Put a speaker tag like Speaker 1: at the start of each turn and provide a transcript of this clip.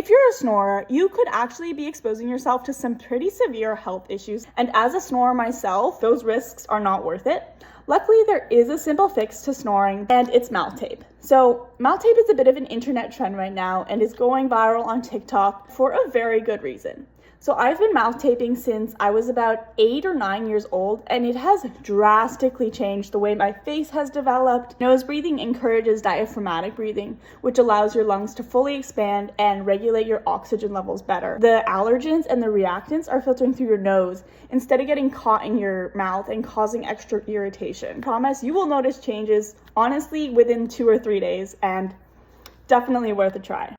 Speaker 1: If you're a snorer, you could actually be exposing yourself to some pretty severe health issues. And as a snorer myself, those risks are not worth it. Luckily, there is a simple fix to snoring, and it's mouth tape. So mouth tape is a bit of an internet trend right now and is going viral on TikTok for a very good reason. So I've been mouth taping since I was about 8 or 9 years old, and it has drastically changed the way my face has developed. Nose breathing encourages diaphragmatic breathing, which allows your lungs to fully expand and regulate your oxygen levels better. The allergens and the reactants are filtering through your nose instead of getting caught in your mouth and causing extra irritation. I promise you will notice changes, honestly, within 2 or 3 days, and definitely worth a try.